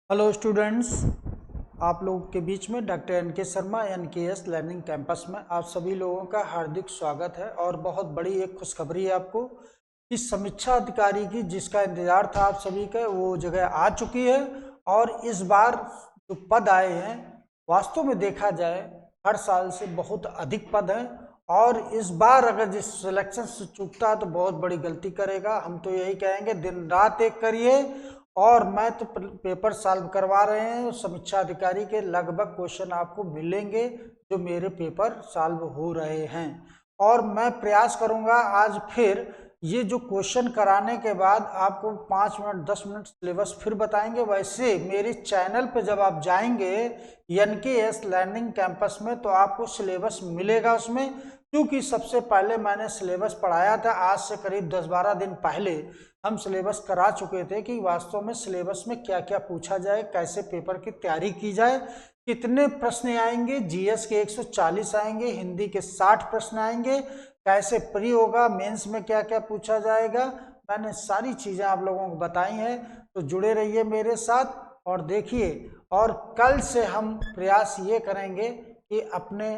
Hello students, आप लोगों के बीच में doctor NK. Sharma NKS learning campus में आप सभी लोगों का हार्दिक स्वागत है। और बहुत बड़ी एक खुशखबरी है आपको कि समीक्षा अधिकारी की जिसका इंतजार था आप सभी का वो जगह आ चुकी है। और इस बार जो पद आए हैं वास्तव में देखा जाए हर साल से बहुत अधिक पद हैं। और इस बार अगर जिस सिलेक्शन से चूकता है तो बहुत बड़ी गलती करेगा। हम तो यही कहेंगे दिन रात एक करिए। और मैं तो पेपर सॉल्व करवा रहे हैं, समीक्षा अधिकारी के लगभग क्वेश्चन आपको मिलेंगे जो मेरे पेपर सॉल्व हो रहे हैं। और मैं प्रयास करूंगा आज फिर ये जो क्वेश्चन कराने के बाद आपको 5 मिनट 10 मिनट सिलेबस फिर बताएंगे। वैसे मेरे चैनल पे जब आप जाएंगे NKS लर्निंग कैंपस में तो आपको सिलेबस मिलेगा उसमें, क्योंकि सबसे पहले मैंने सिलेबस पढ़ाया था। आज से करीब 10-12 दिन पहले हम सिलेबस करा चुके थे कि वास्तव में सिलेबस में क्या क्या पूछा जाए, कैसे पेपर की तैयारी की जाए, कितने प्रश्न आएंगे। जीएस के 140 आएंगे, हिंदी के 60 प्रश्न आएंगे, कैसे प्री होगा, मेंस में क्या क्या पूछा जाएगा। मैंने सारी चीज़ें आप लोगों को बताई हैं, तो जुड़े रहिए मेरे साथ और देखिए। और कल से हम प्रयास ये करेंगे कि अपने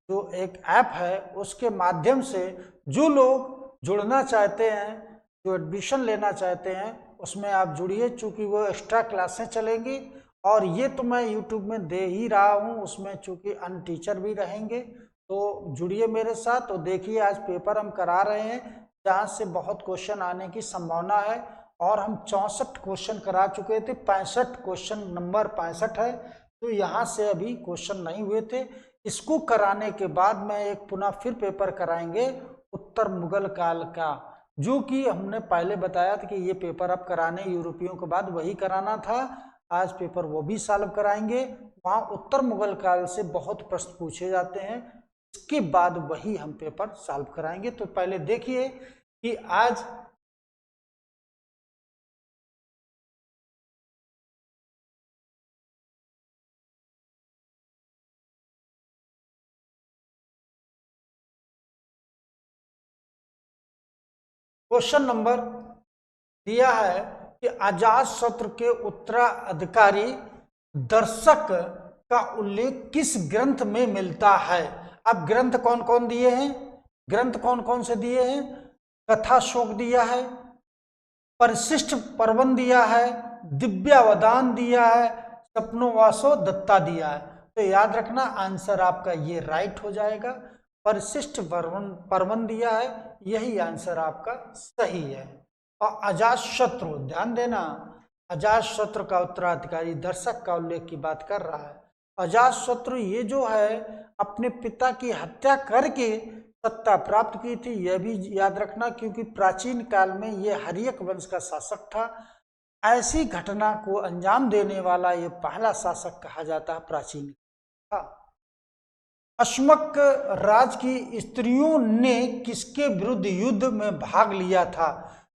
जो एक ऐप है उसके माध्यम से जो लोग जुड़ना चाहते हैं, जो एडमिशन लेना चाहते हैं, उसमें आप जुड़िए, चूँकि वो एक्स्ट्रा क्लासें चलेंगी। और ये तो मैं यूट्यूब में दे ही रहा हूँ, उसमें चूँकि अन्य टीचर भी रहेंगे। तो जुड़िए मेरे साथ। तो देखिए आज पेपर हम करा रहे हैं जहाँ से बहुत क्वेश्चन आने की संभावना है। और हम 64 क्वेश्चन करा चुके थे, 65 क्वेश्चन नंबर 65 है, तो यहाँ से अभी क्वेश्चन नहीं हुए थे। इसको कराने के बाद में एक पुनः फिर पेपर कराएंगे उत्तर मुगल काल का, जो कि हमने पहले बताया था कि ये पेपर अब कराने यूरोपियों के बाद वही कराना था। आज पेपर वो भी सॉल्व कराएंगे। वहाँ उत्तर मुगल काल से बहुत प्रश्न पूछे जाते हैं, इसके बाद वही हम पेपर सॉल्व कराएंगे। तो पहले देखिए कि आज क्वेश्चन नंबर दिया है कि अजातशत्रु के उत्तराधिकारी दर्शक का उल्लेख किस ग्रंथ में मिलता है। अब ग्रंथ कौन कौन दिए हैं, ग्रंथ कौन कौन से दिए हैं? कथा शोक दिया है, परिशिष्ट पर्वन दिया है, दिव्यावदान दिया है, सपनोवासो दत्ता दिया है। तो याद रखना आंसर आपका ये राइट हो जाएगा। परिशिष्ट पर्वन दिया है, यही आंसर आपका सही है। और अजातशत्रु, ध्यान देना, अजातशत्रु का उत्तराधिकारी दर्शक का उल्लेख की बात कर रहा है। अजातशत्रु ये जो है अपने पिता की हत्या करके सत्ता प्राप्त की थी, यह भी याद रखना, क्योंकि प्राचीन काल में यह हर्यक वंश का शासक था। ऐसी घटना को अंजाम देने वाला यह पहला शासक कहा जाता है प्राचीन था। अश्मक राज की स्त्रियों ने किसके विरुद्ध युद्ध में भाग लिया था?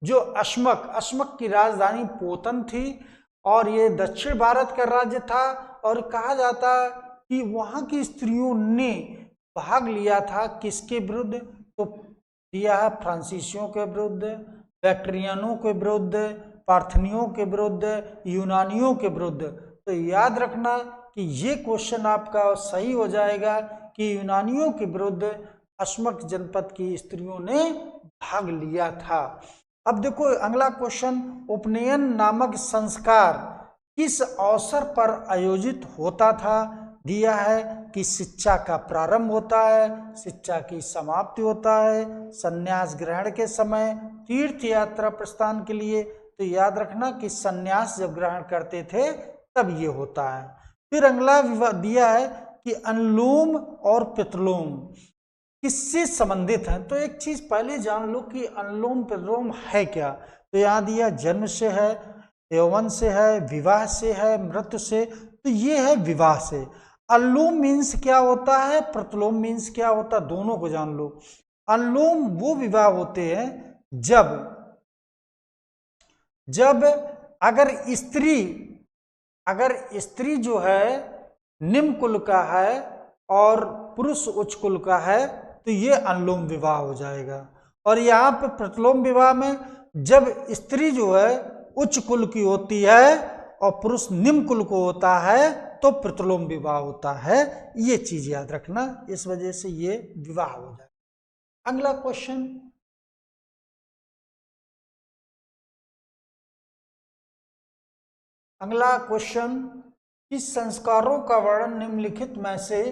जो अश्मक की राजधानी पोतन थी और ये दक्षिण भारत का राज्य था। और कहा जाता है कि वहां की स्त्रियों ने भाग लिया था किसके विरुद्ध? तो दिया है फ्रांसीसियों के विरुद्ध, बैक्ट्रियनों के विरुद्ध, पार्थनियों के विरुद्ध, यूनानियों के विरुद्ध। तो याद रखना कि ये क्वेश्चन आपका सही हो जाएगा कि यूनानियों के विरुद्ध अश्मक जनपद की स्त्रियों ने भाग लिया था। अब देखो अगला क्वेश्चन, उपनयन नामक संस्कार किस अवसर पर आयोजित होता था? दिया है कि शिक्षा का प्रारंभ होता है, शिक्षा की समाप्ति होता है, संन्यास ग्रहण के समय, तीर्थ यात्रा प्रस्थान के लिए। तो याद रखना कि संन्यास जब ग्रहण करते थे तब ये होता है। फिर अगला दिया है कि अनुलोम और प्रतिलोम किससे संबंधित है? तो एक चीज पहले जान लो कि अनुलोम प्रतिलोम है क्या। तो यहाँ दिया जन्म से है, यौवन से है, विवाह से है, मृत्यु से। तो ये है विवाह से। अनुलोम मीन्स क्या होता है, प्रतिलोम मीन्स क्या होता है, दोनों को जान लो। अनुलोम वो विवाह होते हैं जब अगर स्त्री जो है निम्न कुल का है और पुरुष उच्च कुल का है तो ये अनुलोम विवाह हो जाएगा। और यहाँ पे प्रतिलोम विवाह में जब स्त्री जो है उच्च कुल की होती है और पुरुष निम्न कुल को होता है तो प्रतिलोम विवाह होता है। ये चीज याद रखना, इस वजह से ये विवाह हो जाए। अगला क्वेश्चन, अगला क्वेश्चन, किस संस्कारों का वर्णन निम्नलिखित में से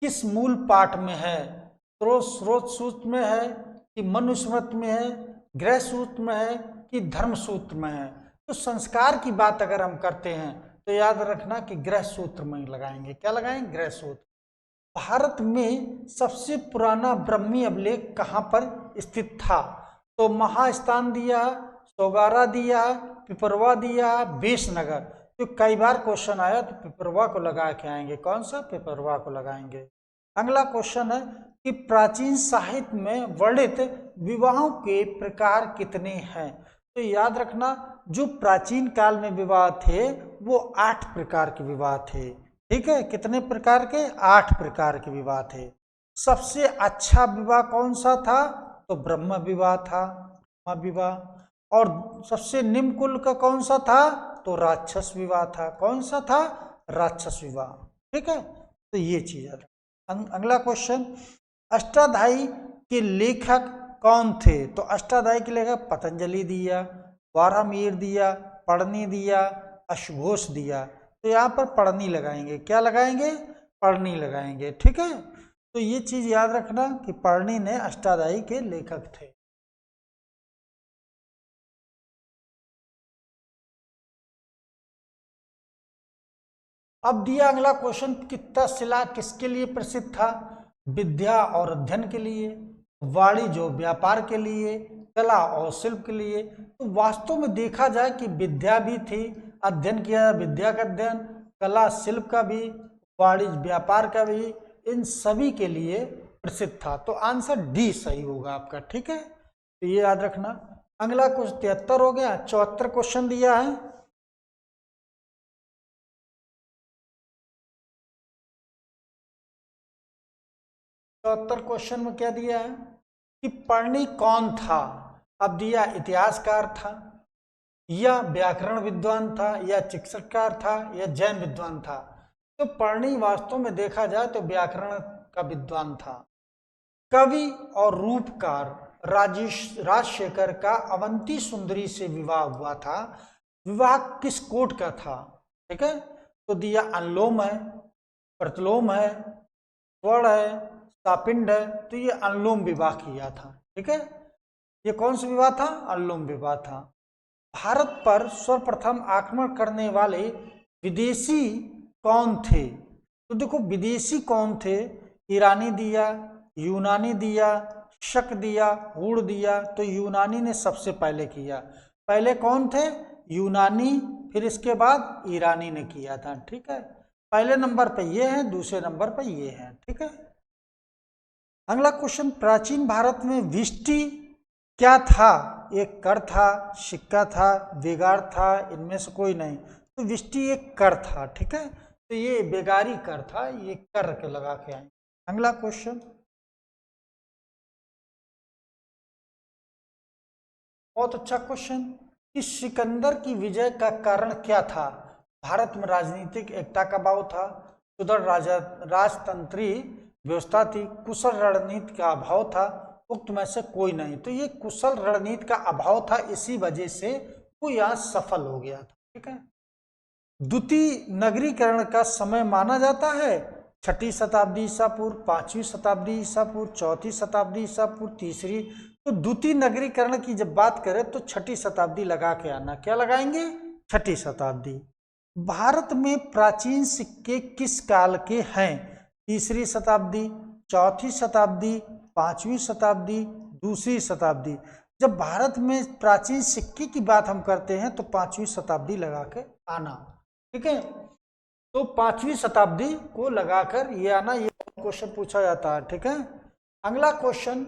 किस मूल पाठ में है? स्रोत सूत्र में है कि मनुस्मृति में है, गृह सूत्र में है कि धर्म सूत्र में है? तो संस्कार की बात अगर हम करते हैं तो याद रखना कि गृह सूत्र में लगाएंगे। क्या लगाएंगे? गृह सूत्र। भारत में सबसे पुराना ब्रह्मी अभिलेख कहाँ पर स्थित था? तो महास्थान दिया, सोगारा दिया, पिपरवा दिया, बेसनगर। तो कई बार क्वेश्चन आया तो पिपरवा को लगा के आएंगे। कौन सा? पिपरवा को लगाएंगे। अगला क्वेश्चन है कि प्राचीन साहित्य में वर्णित विवाहों के प्रकार कितने हैं? तो याद रखना, जो प्राचीन काल में विवाह थे वो 8 प्रकार के विवाह थे। ठीक है, कितने प्रकार के? 8 प्रकार के विवाह थे। सबसे अच्छा विवाह कौन सा था? तो ब्रह्म विवाह था, ब्रह्म विवाह। और सबसे निम्न कुल का कौन सा था? तो राक्षस विवाह था। कौन सा था? राक्षस विवाह। ठीक है, तो ये चीज है। अगला क्वेश्चन, अष्टाध्यायी के लेखक कौन थे? तो अष्टाध्यायी के लेखक पतंजलि दिया, वारामीर दिया, पढ़नी दिया, अश्वघोष दिया। तो यहाँ पर पढ़नी लगाएंगे। क्या लगाएंगे? पढ़नी लगाएंगे। ठीक है, तो ये चीज याद रखना कि पढ़नी ने अष्टाध्यायी के लेखक थे। अब दिया अगला क्वेश्चन, कि तक्षशिला किसके लिए प्रसिद्ध था? विद्या और अध्ययन के लिए, वाणिज्य और व्यापार के लिए, कला और शिल्प के लिए। तो वास्तव में देखा जाए कि विद्या भी थी, अध्ययन किया, विद्या का अध्ययन, कला शिल्प का भी, वाणिज्य व्यापार का भी, इन सभी के लिए प्रसिद्ध था। तो आंसर डी सही होगा आपका। ठीक है, तो ये याद रखना। अगला क्वेश्चन 73 हो गया। 74 क्वेश्चन दिया है, 74 क्वेश्चन में क्या दिया है कि पढ़नी कौन था? अब दिया इतिहासकार था, या व्याकरण विद्वान था, या चिकित्सककार था, या जैन विद्वान था। तो पढ़नी वास्तव में देखा जाए तो व्याकरण का विद्वान था। कवि और रूपकार राजशेखर का अवंती सुंदरी से विवाह हुआ था। विवाह किस कोट का था? ठीक है, तो दिया अनुलोम है, प्रतिलोम है, स्वर्ण है, सापिंड है। तो ये अनुलोम विवाह किया था। ठीक है, ये कौन सा विवाह था? अनुलोम विवाह था। भारत पर सर्वप्रथम आक्रमण करने वाले विदेशी कौन थे? तो देखो विदेशी कौन थे, ईरानी दिया, यूनानी दिया, शक दिया, हुड़ दिया। तो यूनानी ने सबसे पहले किया। पहले कौन थे? यूनानी, फिर इसके बाद ईरानी ने किया था। ठीक है, पहले नंबर पे ये है, दूसरे नंबर पे ये है। ठीक है, अगला क्वेश्चन, प्राचीन भारत में विष्टि क्या था? एक कर था, सिक्का था, बेगार था, इनमें से कोई नहीं। तो विष्टि एक कर था। ठीक है, तो ये बेगारी कर था, ये कर के लगा के आए। अगला क्वेश्चन, बहुत अच्छा क्वेश्चन, कि सिकंदर की विजय का कारण क्या था? भारत में राजनीतिक एकता का अभाव था, सुदृढ़ राजतंत्री व्यवस्था थी, कुशल रणनीति का अभाव था, उक्त में से कोई नहीं। तो ये कुशल रणनीति का अभाव था, इसी वजह से वो यहाँ सफल हो गया था। ठीक है, द्वितीय नगरीकरण का समय माना जाता है 6ठी शताब्दी ईसा पूर्व, 5वीं शताब्दी ईसा पूर्व, 4थी शताब्दी ईसा पूर्व, तीसरी। तो द्वितीय नगरीकरण की जब बात करें तो 6ठी शताब्दी लगा के आना। क्या लगाएंगे? 6ठी शताब्दी। भारत में प्राचीन सिक्के किस काल के हैं? तीसरी शताब्दी, चौथी शताब्दी, 5वीं शताब्दी, दूसरी शताब्दी। जब भारत में प्राचीन सिक्के की बात हम करते हैं तो 5वीं शताब्दी लगा के आना। ठीक है, तो 5वीं शताब्दी को लगाकर ये आना, ये क्वेश्चन पूछा जाता है। ठीक है, अगला क्वेश्चन,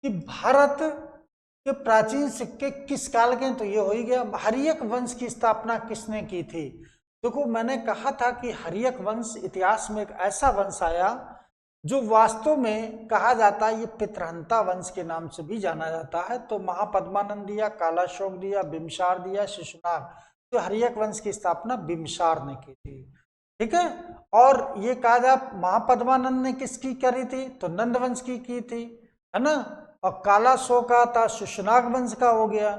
कि भारत के प्राचीन सिक्के किस काल के हैं? तो ये हो ही गया। हर्यक वंश की स्थापना किसने की थी? देखो मैंने कहा था कि हर्यक वंश इतिहास में एक ऐसा वंश आया जो वास्तव में कहा जाता है ये पितृहंता वंश के नाम से भी जाना जाता है। तो महापद्मानंद दिया, कालाशोक दिया, बिम्बसार दिया, शिशुनाग। तो हर्यक वंश की स्थापना बिम्बिसार ने की थी। ठीक है, और ये कहा जाए महापद्मानंद ने किसकी करी थी, तो नंद वंश की थी, है ना। और काला शोक का था शिशुनाग वंश का हो गया।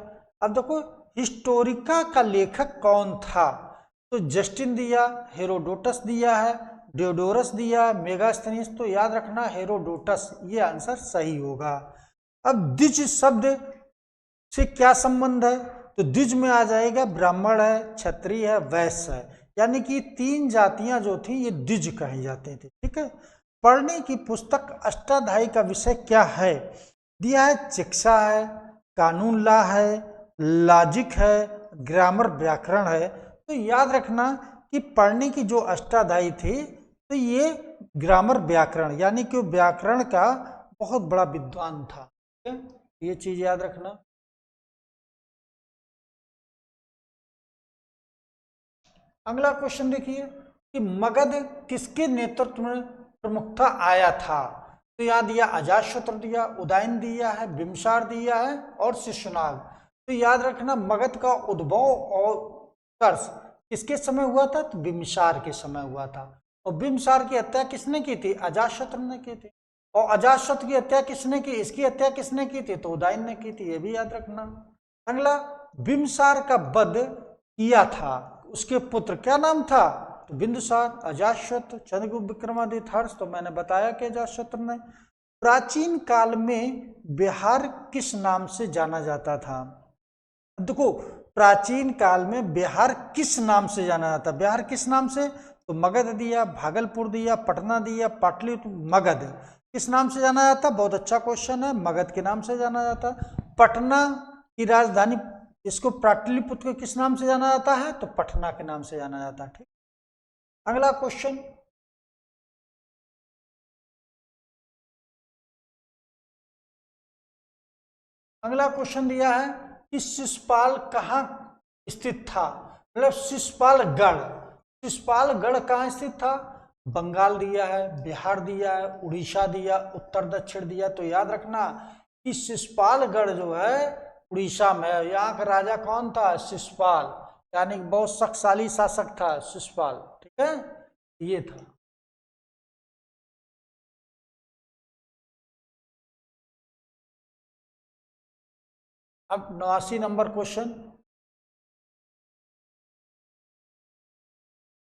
अब देखो हिस्टोरिका का लेखक कौन था, तो जस्टिन दिया, हेरोडोटस दिया है, डियोडोरस दिया, मेगास्थनीस। तो याद रखना हेरोडोटस, ये आंसर सही होगा। अब द्विज शब्द से क्या संबंध है, तो द्विज में आ जाएगा ब्राह्मण है, क्षत्रिय है, वैश्य है, यानी कि तीन जातियां जो थी ये द्विज कही जाते थे। ठीक है, पढ़ने की पुस्तक अष्टाध्यायी का विषय क्या है, दिया है शिक्षा है, कानून ला है, लॉजिक है, ग्रामर व्याकरण है। तो याद रखना कि पढ़ने की जो अष्टाध्यायी थी तो ये ग्रामर व्याकरण, यानी कि व्याकरण का बहुत बड़ा विद्वान था। ये चीज याद रखना। अगला क्वेश्चन देखिए कि मगध किसके नेतृत्व में प्रमुखता आया था, तो यहाँ दिया अजातशत्रु दिया, उदयन दिया है, बिम्बिसार दिया है और शिशुनाग। तो याद रखना मगध का उद्भव और कर्ष किसके समय हुआ था, तो बिम्बिसार के समय हुआ था। और बिम्बिसार की हत्या किसने की थी, अजातशत्रु ने की थी। और अजातशत्रु की हत्या किसने की, इसकी हत्या किसने की थी, तो उदयन ने की थी, ये भी याद रखना। अगला बिम्बिसार का वध किया था, उसके पुत्र क्या नाम था, तो बिंदुसार, अजातशत्रु, चंद्रगुप्त विक्रमादित्य, हर्ष। तो मैंने बताया कि अजातशत्रु ने। प्राचीन काल में बिहार किस नाम से जाना जाता था, देखो प्राचीन काल में बिहार किस नाम से जाना जाता, बिहार किस नाम से, तो मगध दिया, भागलपुर दिया, पटना दिया, पाटलिपुत्र। मगध किस नाम से जाना जाता, बहुत अच्छा क्वेश्चन है, मगध के नाम से जाना जाता। पटना की राजधानी, इसको पाटलिपुत्र को किस नाम से जाना जाता है, तो पटना के नाम से जाना जाता है। ठीक, अगला क्वेश्चन, अगला क्वेश्चन दिया है कि शिशुपाल कहाँ स्थित था, मतलब शिशुपालगढ़, शिशुपालगढ़ कहाँ स्थित था, बंगाल दिया है, बिहार दिया है, उड़ीसा दिया, उत्तर दक्षिण दिया। तो याद रखना कि शिशुपालगढ़ जो है उड़ीसा में है। यहाँ का राजा कौन था, शिशुपाल, यानी बहुत शक्तिशाली शासक था शिशुपाल। ठीक है, ये था। अब 89 नंबर क्वेश्चन,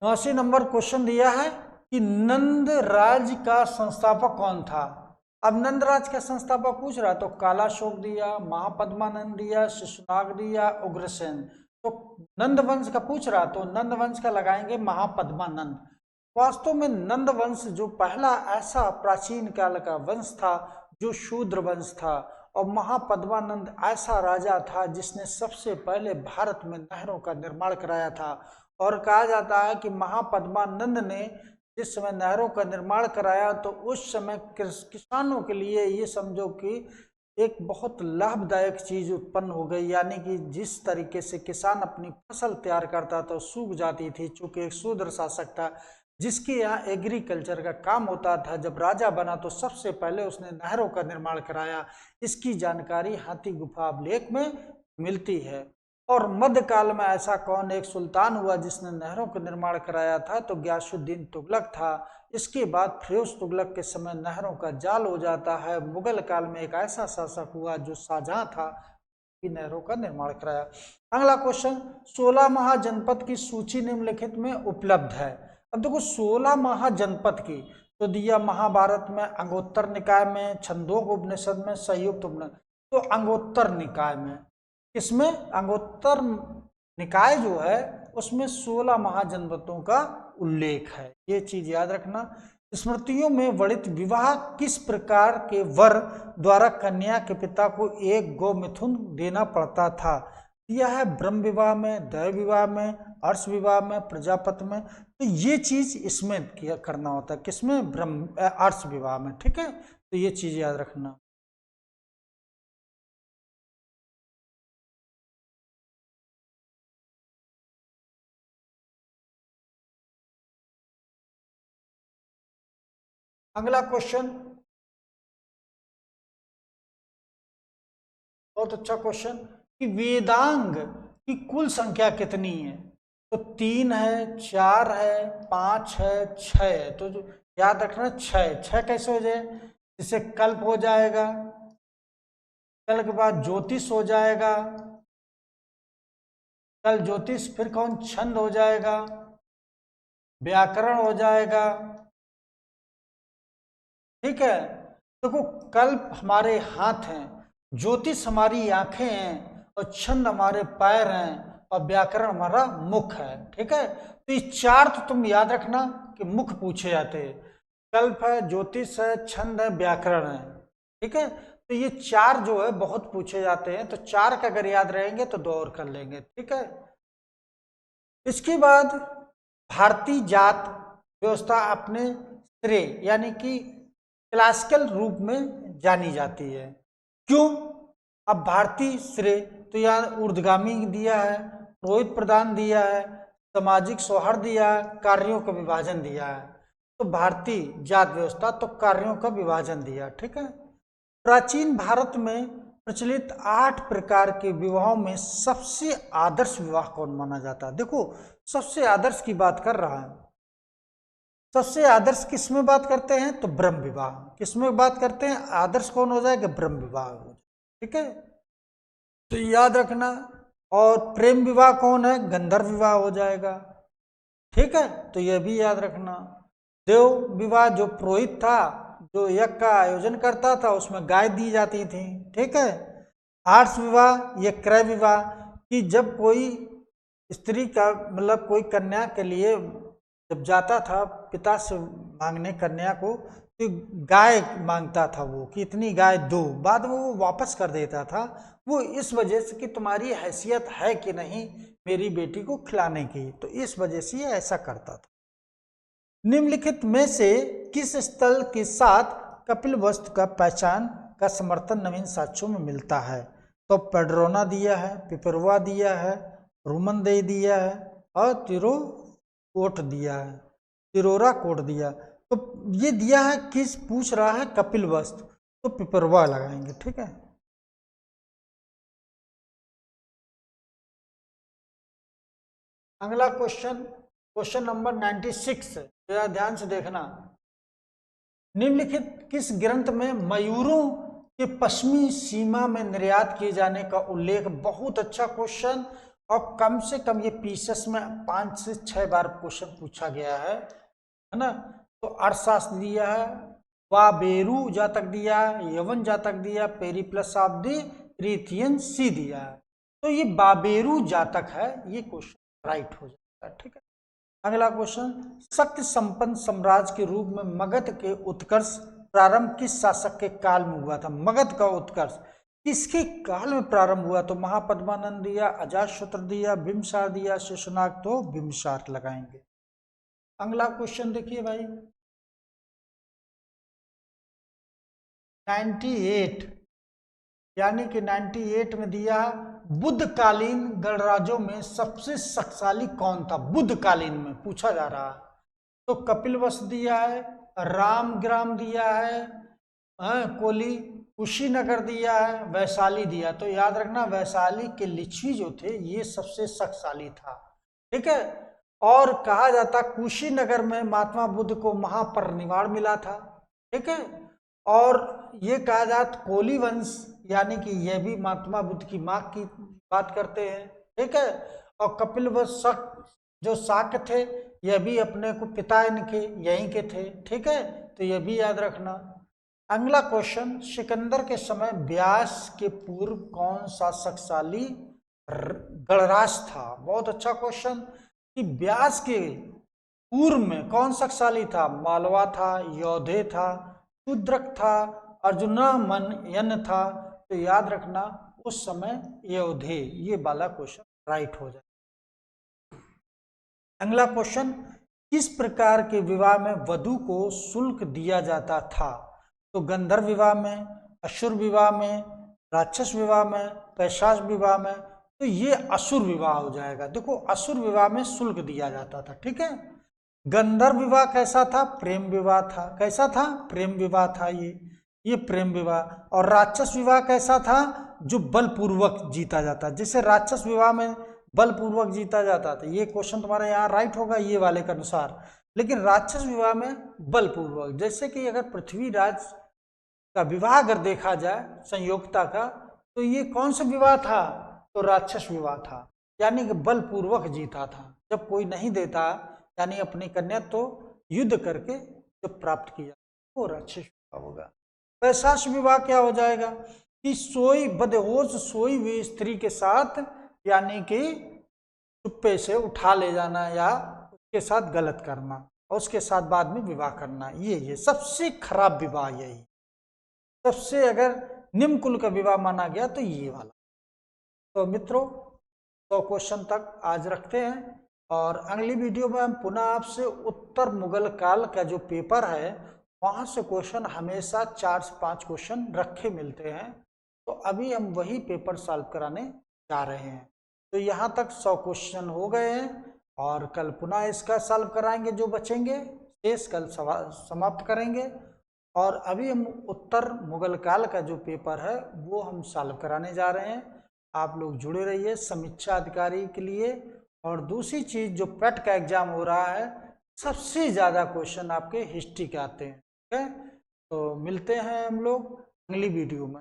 89 नंबर क्वेश्चन दिया है कि नंद राज का संस्थापक कौन था। अब नंद राज का संस्थापक पूछ रहा तो काला शोक दिया, महापद्मानंद दिया, शिशुनाग दिया, उग्रसेन। तो नंद वंश का पूछ रहा तो नंद वंश का लगाएंगे महापद्मानंद। वास्तव में नंद वंश जो पहला ऐसा प्राचीन काल का वंश था जो शूद्र वंश था, और महापद्मानंद ऐसा राजा था जिसने सबसे पहले भारत में नहरों का निर्माण कराया था। और कहा जाता है कि महापद्मानंद ने जिस समय नहरों का निर्माण कराया तो उस समय किसानों के लिए ये समझो कि एक बहुत लाभदायक चीज उत्पन्न हो गई, यानी कि जिस तरीके से किसान अपनी फसल तैयार करता था सूख जाती थी, चूंकि एक शूद्र शासक था जिसके यहाँ एग्रीकल्चर का काम होता था। जब राजा बना तो सबसे पहले उसने नहरों का निर्माण कराया। इसकी जानकारी हाथी गुफा अभिलेख में मिलती है। और मध्यकाल में ऐसा कौन एक सुल्तान हुआ जिसने नहरों का निर्माण कराया था, तो गयासुद्दीन तुगलक था। इसके बाद फिरोज तुगलक के समय नहरों का जाल हो जाता है। मुगल काल में एक ऐसा शासक हुआ जो शाहजहां था कि नहरों का निर्माण कराया। अगला क्वेश्चन, 16 महाजनपद की सूची निम्नलिखित में उपलब्ध है। अब देखो 16 महाजनपद की तो दिया महाभारत में, अंगोत्तर निकाय में, छंदोग उपनिषद में, संयुक्त उपनिषद। तो अंगोत्तर निकाय में, इसमें अंगोत्तर निकाय जो है उसमें 16 महाजनपदों का उल्लेख है, ये चीज याद रखना। स्मृतियों में वर्णित विवाह किस प्रकार के वर द्वारा कन्या के पिता को एक गोमिथुन देना पड़ता था, यह है ब्रह्म विवाह में, दैव विवाह में, अर्श विवाह में, प्रजापति में। तो ये चीज इसमें किया करना होता है, किसमें, ब्रह्म अर्श विवाह में। ठीक है, तो ये चीज याद रखना। अगला क्वेश्चन, बहुत अच्छा क्वेश्चन, कि वेदांग कि कुल संख्या कितनी है। तो 3 है, 4 है, 5 है, 6 है। तो जो याद रखना 6, 6 कैसे हो जाए, जिससे कल्प हो जाएगा, कल के बाद ज्योतिष हो जाएगा, कल ज्योतिष, फिर कौन, छंद हो जाएगा, व्याकरण हो जाएगा। ठीक है, देखो कल्प हमारे हाथ हैं, ज्योतिष हमारी आंखें हैं, और छंद हमारे पैर हैं, और व्याकरण हमारा मुख है। ठीक है, तो ये 4 तो तुम याद रखना कि मुख पूछे जाते हैं। कल्प है, ज्योतिष है, छंद है, व्याकरण है। ठीक है, तो ये 4 जो है बहुत पूछे जाते हैं। तो 4 का अगर याद रहेंगे तो 2 और कर लेंगे। ठीक है, इसके बाद भारतीय जात व्यवस्था अपने श्रेय यानी कि क्लासिकल रूप में जानी जाती है। क्यों? अब भारतीय श्रेय तो यहाँ ऊर्ध्वगामी दिया है, रोहित प्रदान दिया है, सामाजिक सौहार्द दिया है, कार्यों का विभाजन दिया है। तो भारतीय जात व्यवस्था तो कार्यों का विभाजन दिया। ठीक है, प्राचीन भारत में प्रचलित 8 प्रकार के विवाहों में सबसे आदर्श विवाह कौन माना जाता है। देखो सबसे आदर्श की बात कर रहा है। सबसे आदर्श किस में बात करते हैं, तो ब्रह्म विवाह। किस में बात करते हैं, आदर्श कौन हो जाएगा, ब्रह्म विवाह हो जाए। ठीक है, तो याद रखना। और प्रेम विवाह कौन है, गंधर्व विवाह हो जाएगा। ठीक है, तो यह भी याद रखना। देव विवाह जो पुरोहित था, जो यज्ञ का आयोजन करता था, उसमें गाय दी जाती थी। ठीक है, आर्ष विवाह ये क्रय विवाह, कि जब कोई स्त्री का मतलब कोई कन्या के लिए जब जाता था पिता से मांगने कन्या को, तो गाय मांगता था वो कि इतनी गाय दो, बाद में वो वापस कर देता था। वो इस वजह से कि तुम्हारी हैसियत है कि नहीं मेरी बेटी को खिलाने की, तो इस वजह से ये ऐसा करता था। निम्नलिखित में से किस स्थल के साथ कपिलवस्तु का पहचान का समर्थन नवीन साक्ष्यों में मिलता है। तो पेड्रोना दिया है, पिपरवा दिया है, रूमनदेही दिया है, और तिरोकोट दिया है, तिरोरा कोट दिया। तो ये दिया है किस, पूछ रहा है कपिलवस्तु, तो पिपरवा लगाएंगे। ठीक है, अगला क्वेश्चन, क्वेश्चन नंबर 96, जरा ध्यान से देखना। निम्नलिखित किस ग्रंथ में मयूरों के पश्चिमी सीमा में निर्यात किए जाने का उल्लेख, बहुत अच्छा क्वेश्चन, और कम से कम ये पीसेस में 5 से 6 बार क्वेश्चन पूछा गया है ना। तो अर्थशास्त्र दिया है, वाबेरू जातक दिया है, यवन जातक दिया, पेरिप्लस ऑफ द रीथियन सी दिया है। तो ये बाबेरू जातक है, ये क्वेश्चन राइट हो जाता है। ठीक है, अगला क्वेश्चन, शक्ति संपन्न साम्राज्य के रूप में मगध के उत्कर्ष प्रारंभ किस शासक के काल में हुआ था। मगध का उत्कर्ष किसके काल में प्रारंभ हुआ, तो महापद्मानंद दिया, अजातशत्रु दिया, बिम्बसार दिया, शेषनाग, तो बिम्बसार लगाएंगे। अगला क्वेश्चन देखिए भाई 98, यानी कि 98 में दिया, बुद्धकालीन गणराज्यों में सबसे शक्तिशाली कौन था। बुद्धकालीन में पूछा जा रहा है। तो कपिलवस्तु दिया है, रामग्राम दिया है, कोली कुशीनगर दिया है, वैशाली दिया। तो याद रखना वैशाली के लिच्छवी जो थे ये सबसे शक्तिशाली था। ठीक है, और कहा जाता कुशीनगर में महात्मा बुद्ध को महापरिनिर्वाण मिला था। ठीक है, और ये कहा जाता कोली वंश, यानी कि यह भी महात्मा बुद्ध की माँ की बात करते हैं। ठीक है, और कपिलवस्तु जो शाक्य थे यह भी अपने को पिता इनके यहीं के थे। ठीक है, तो यह भी याद रखना। अगला क्वेश्चन, सिकंदर के समय व्यास के पूर्व कौन सा शक्तिशाली गणराज्य था। बहुत अच्छा क्वेश्चन, कि व्यास के पूर्व में कौन शक्तिशाली था। मालवा था, योधे था, शूद्रक था, अर्जुनमन था। तो याद रखना उस समय योधे, ये वाला क्वेश्चन राइट हो जाए। अगला क्वेश्चन, किस प्रकार के विवाह में वधु को शुल्क दिया जाता था। तो गंधर्व विवाह में, असुर विवाह में, राक्षस विवाह में, पैशाच विवाह में। तो ये असुर विवाह हो जाएगा। देखो असुर विवाह में शुल्क दिया जाता था। ठीक है, गंधर्व विवाह कैसा था, प्रेम विवाह था। कैसा था, प्रेम विवाह था ये प्रेम विवाह। और राक्षस विवाह कैसा था, जो बलपूर्वक जीता जाता। जैसे राक्षस विवाह में बलपूर्वक जीता जाता था। ये क्वेश्चन तुम्हारा यहाँ राइट होगा ये वाले के अनुसार। लेकिन राक्षस विवाह में बलपूर्वक, जैसे कि अगर पृथ्वीराज का विवाह अगर देखा जाए संयोगता का, तो ये कौन सा विवाह था? तो राक्षस विवाह था, यानी कि बलपूर्वक जीता था। जब कोई नहीं देता, यानी अपनी कन्या तो युद्ध करके जो प्राप्त किया वो राक्षस विवाह होगा। पैशाच विवाह क्या हो जाएगा? कि सोई बदहोश सोई हुई स्त्री के साथ, यानी कि चुप्पे से उठा ले जाना या उसके साथ गलत करना और उसके साथ बाद में विवाह करना, ये सबसे खराब विवाह यही। सबसे अगर निम्न कुल का विवाह माना गया तो ये वाला। तो मित्रों 100 क्वेश्चन तक आज रखते हैं, और अगली वीडियो में हम पुनः आपसे उत्तर मुगल काल का जो पेपर है वहाँ से क्वेश्चन हमेशा 4 से 5 क्वेश्चन रखे मिलते हैं, तो अभी हम वही पेपर सॉल्व कराने जा रहे हैं। तो यहाँ तक 100 क्वेश्चन हो गए हैं, और कल पुनः इसका सॉल्व कराएंगे, जो बचेंगे शेष कल समाप्त करेंगे। और अभी हम उत्तर मुगल काल का जो पेपर है वो हम सॉल्व कराने जा रहे हैं। आप लोग जुड़े रहिए समीक्षा अधिकारी के लिए। और दूसरी चीज़, जो पेट का एग्जाम हो रहा है, सबसे ज़्यादा क्वेश्चन आपके हिस्ट्री के आते हैं। ठीक है, तो मिलते हैं हम लोग अगली वीडियो में।